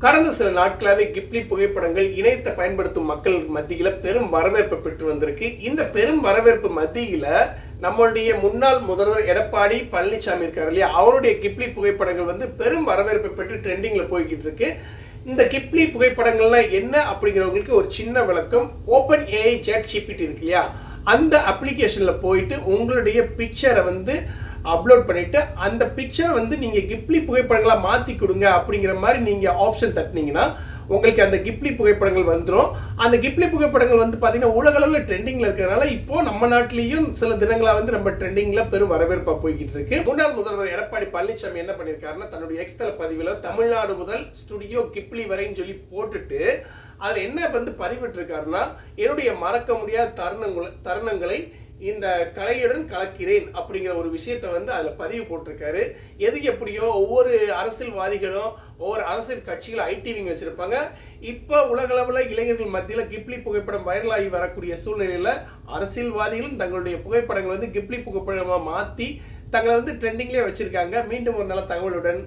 கடந்த சில நாட்களாகவே கிப்லி புகைப்படங்கள் இணையத்தை பயன்படுத்தும் மக்கள் மத்தியில் பெரும் வரவேற்பு பெற்று வந்திருக்கு. இந்த பெரும் வரவேற்பு மத்தியில் நம்மளுடைய முன்னாள் முதல்வர் எடப்பாடி பழனிசாமி இருக்காரு இல்லையா, அவருடைய கிப்லி புகைப்படங்கள் வந்து பெரும் வரவேற்பு பெற்று ட்ரெண்டிங்கில் போய்கிட்டு இருக்கு. இந்த கிப்லி புகைப்படங்கள்லாம் என்ன அப்படிங்கிறவங்களுக்கு ஒரு சின்ன விளக்கம். ஓப்பன் ஏஐ ChatGPT இருக்கு இல்லையா, அந்த அப்ளிகேஷனில் போயிட்டு உங்களுடைய பிக்சரை வந்து அப்லோட் பண்ணிவிட்டு அந்த பிக்சரை வந்து நீங்கள் கிப்லி புகைப்படங்களாக மாற்றி கொடுங்க அப்படிங்கிற மாதிரி நீங்கள் ஆப்ஷன் தட்டினீங்கன்னா உங்களுக்கு அந்த கிப்லி புகைப்படங்கள் வந்துடும். அந்த கிப்லி புகைப்படங்கள் வந்து பார்த்தீங்கன்னா உலகளவில் ட்ரெண்டிங்கில் இருக்கிறதுனால இப்போது நம்ம நாட்டிலையும் சில தினங்களாக வந்து நம்ம ட்ரெண்டிங்கில் பெரும் வரவேற்பாக போய்கிட்டு இருக்கு. முன்னாள் முதல்வர் எடப்பாடி பழனிசாமி என்ன பண்ணியிருக்காருன்னா, தன்னுடைய எக்ஸ்தல பதிவில் தமிழ்நாடு முதல் ஸ்டுடியோ கிப்லி வரைன்னு சொல்லி போட்டுட்டு அதில் என்ன வந்து பதிவிட்டிருக்காருன்னா, என்னுடைய மறக்க முடியாத தருணங்களை இந்த கலையுடன் கலக்கிறேன் அப்படிங்கிற ஒரு விஷயத்தை வந்து அதில் பதிவு போட்டிருக்காரு. எது எப்படியோ ஒவ்வொரு அரசியல்வாதிகளும் ஒவ்வொரு அரசியல் கட்சிகளும் ஐடிவிங் வச்சுருப்பாங்க. இப்போ உலகளவில் இளைஞர்கள் மத்தியில் கிப்லி புகைப்படம் வைரலாகி வரக்கூடிய சூழ்நிலையில் அரசியல்வாதிகளும் தங்களுடைய புகைப்படங்களை வந்து கிப்லி புகைப்படமாக மாற்றி தங்களை வந்து ட்ரெண்டிங்லேயே வச்சுருக்காங்க. மீண்டும் ஒரு நல்ல தகவலுடன்